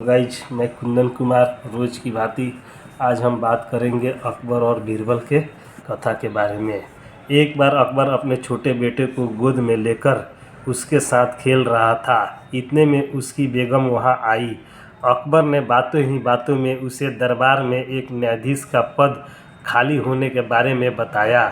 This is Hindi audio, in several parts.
गाइज, मैं कुंदन कुमार रोज की भांति आज हम बात करेंगे अकबर और बीरबल के कथा के बारे में। एक बार अकबर अपने छोटे बेटे को गोद में लेकर उसके साथ खेल रहा था। इतने में उसकी बेगम वहां आई। अकबर ने बातों ही बातों में उसे दरबार में एक न्यायाधीश का पद खाली होने के बारे में बताया।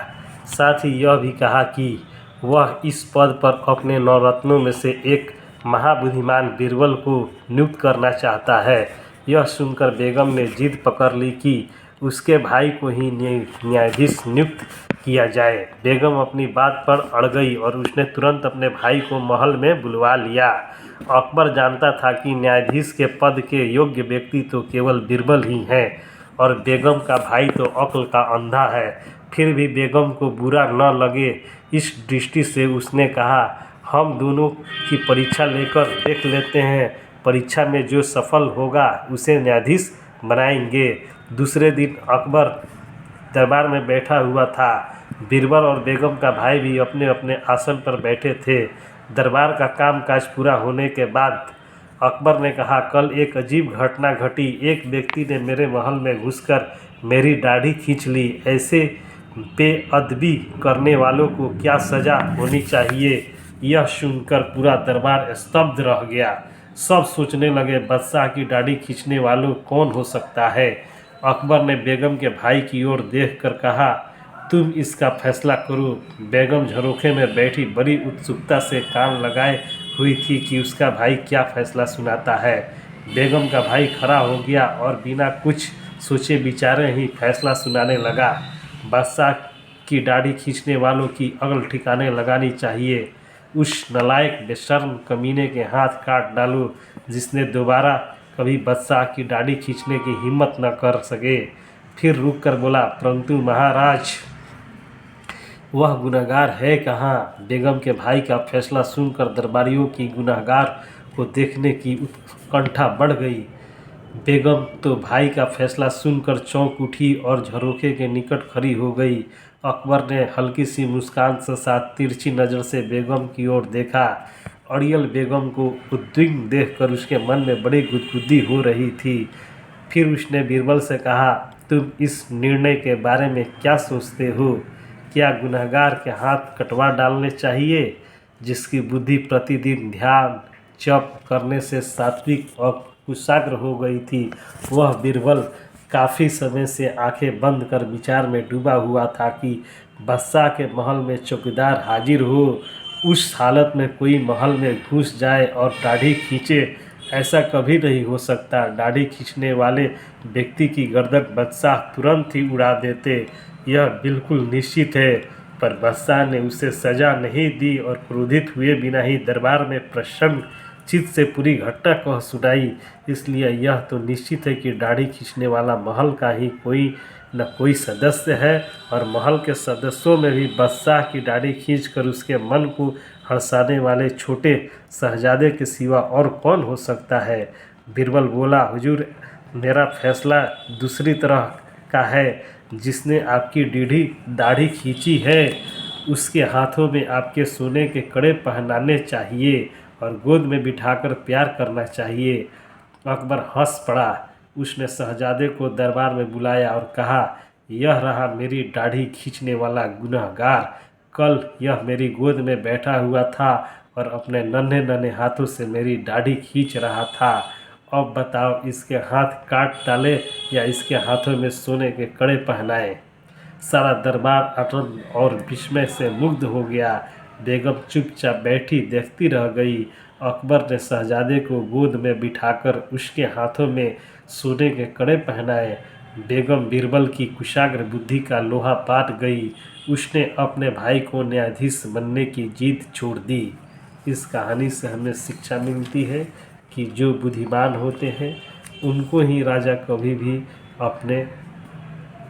साथ ही यह भी कहा कि वह इस पद पर अपने नवरत्नों में से एक महाबुद्धिमान बीरबल को नियुक्त करना चाहता है। यह सुनकर बेगम ने जिद पकड़ ली कि उसके भाई को ही न्यायाधीश नियुक्त किया जाए। बेगम अपनी बात पर अड़ गई और उसने तुरंत अपने भाई को महल में बुलवा लिया। अकबर जानता था कि न्यायाधीश के पद के योग्य व्यक्ति तो केवल बीरबल ही हैं और बेगम का भाई तो अक्ल का अंधा है। फिर भी बेगम को बुरा न लगे इस दृष्टि से उसने कहा, हम दोनों की परीक्षा लेकर देख लेते हैं। परीक्षा में जो सफल होगा उसे न्यायाधीश बनाएंगे। दूसरे दिन अकबर दरबार में बैठा हुआ था। बीरबल और बेगम का भाई भी अपने अपने आसन पर बैठे थे। दरबार का कामकाज पूरा होने के बाद अकबर ने कहा, कल एक अजीब घटना घटी। एक व्यक्ति ने मेरे महल में घुसकर मेरी दाढ़ी खींच ली। ऐसे बेअदबी करने वालों को क्या सजा होनी चाहिए? यह सुनकर पूरा दरबार स्तब्ध रह गया। सब सोचने लगे, बादशाह की दाढ़ी खींचने वालों कौन हो सकता है? अकबर ने बेगम के भाई की ओर देखकर कहा, तुम इसका फैसला करो। बेगम झरोखे में बैठी बड़ी उत्सुकता से कान लगाए हुई थी कि उसका भाई क्या फैसला सुनाता है। बेगम का भाई खड़ा हो गया और बिना कुछ सोचे विचारे ही फैसला सुनाने लगा। बादशाह की दाढ़ी खींचने वालों की अकल ठिकाने लगानी चाहिए। उस नालायक बेशर्म कमीने के हाथ काट डालो जिसने दोबारा कभी बादशाह की दाढ़ी खींचने की हिम्मत न कर सके। फिर रुक कर बोला, परंतु महाराज, वह गुनहगार है कहाँ? बेगम के भाई का फैसला सुनकर दरबारियों की गुनहगार को देखने की उत्कंठा बढ़ गई। बेगम तो भाई का फैसला सुनकर चौंक उठी और झरोखे के निकट खड़ी हो गई। अकबर ने हल्की सी मुस्कान के साथ तिरछी नज़र से बेगम की ओर देखा। अड़ियल बेगम को उद्विग्न देखकर उसके मन में बड़ी गुदगुदी हो रही थी। फिर उसने बीरबल से कहा, तुम इस निर्णय के बारे में क्या सोचते हो? क्या गुनहगार के हाथ कटवा डालने चाहिए, जिसकी बुद्धि प्रतिदिन ध्यान जप करने से सात्विक और कुशाग्र हो गई थी? वह बीरबल काफ़ी समय से आंखें बंद कर विचार में डूबा हुआ था कि बादशाह के महल में चौकीदार हाजिर हो। उस हालत में कोई महल में घुस जाए और दाढ़ी खींचे, ऐसा कभी नहीं हो सकता। दाढ़ी खींचने वाले व्यक्ति की गर्दन बादशाह तुरंत ही उड़ा देते, यह बिल्कुल निश्चित है। पर बादशाह ने उसे सजा नहीं दी और क्रोधित हुए बिना ही दरबार में प्रसन्न चित्त से पूरी घटना कह सुनाई। इसलिए यह तो निश्चित है कि दाढ़ी खींचने वाला महल का ही कोई न कोई सदस्य है और महल के सदस्यों में भी बादशाह की दाढ़ी खींचकर उसके मन को हंसाने वाले छोटे शहजादे के सिवा और कौन हो सकता है? बीरबल बोला, हुजूर, मेरा फैसला दूसरी तरह का है। जिसने आपकी दाढ़ी खींची है उसके हाथों में आपके सोने के कड़े पहनाने चाहिए और गोद में बिठाकर प्यार करना चाहिए। अकबर हंस पड़ा। उसने शहजादे को दरबार में बुलाया और कहा, यह रहा मेरी दाढ़ी खींचने वाला गुनहगार। कल यह मेरी गोद में बैठा हुआ था और अपने नन्हे नन्हे हाथों से मेरी दाढ़ी खींच रहा था। अब बताओ, इसके हाथ काट डाले या इसके हाथों में सोने के कड़े पहनाए? सारा दरबार आनंद और विस्मय से मुग्ध हो गया। बेगम चुपचाप बैठी देखती रह गई। अकबर ने शहजादे को गोद में बिठाकर उसके हाथों में सोने के कड़े पहनाए। बेगम बीरबल की कुशाग्र बुद्धि का लोहा पाट गई। उसने अपने भाई को न्यायाधीश बनने की जिद छोड़ दी। इस कहानी से हमें शिक्षा मिलती है कि जो बुद्धिमान होते हैं उनको ही राजा कभी भी अपने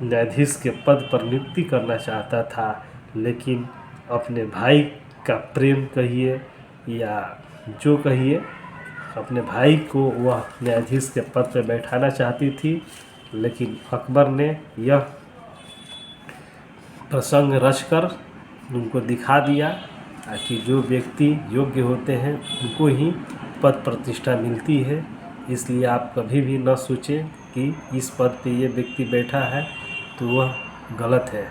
न्यायाधीश के पद पर नियुक्ति करना चाहता था, लेकिन अपने भाई का प्रेम कहिए या जो कहिए, अपने भाई को वह न्यायाधीश के पद पर बैठाना चाहती थी। लेकिन अकबर ने यह प्रसंग रचकर उनको दिखा दिया कि जो व्यक्ति योग्य होते हैं उनको ही पद प्रतिष्ठा मिलती है। इसलिए आप कभी भी न सोचें कि इस पद पे ये व्यक्ति बैठा है तो वह गलत है।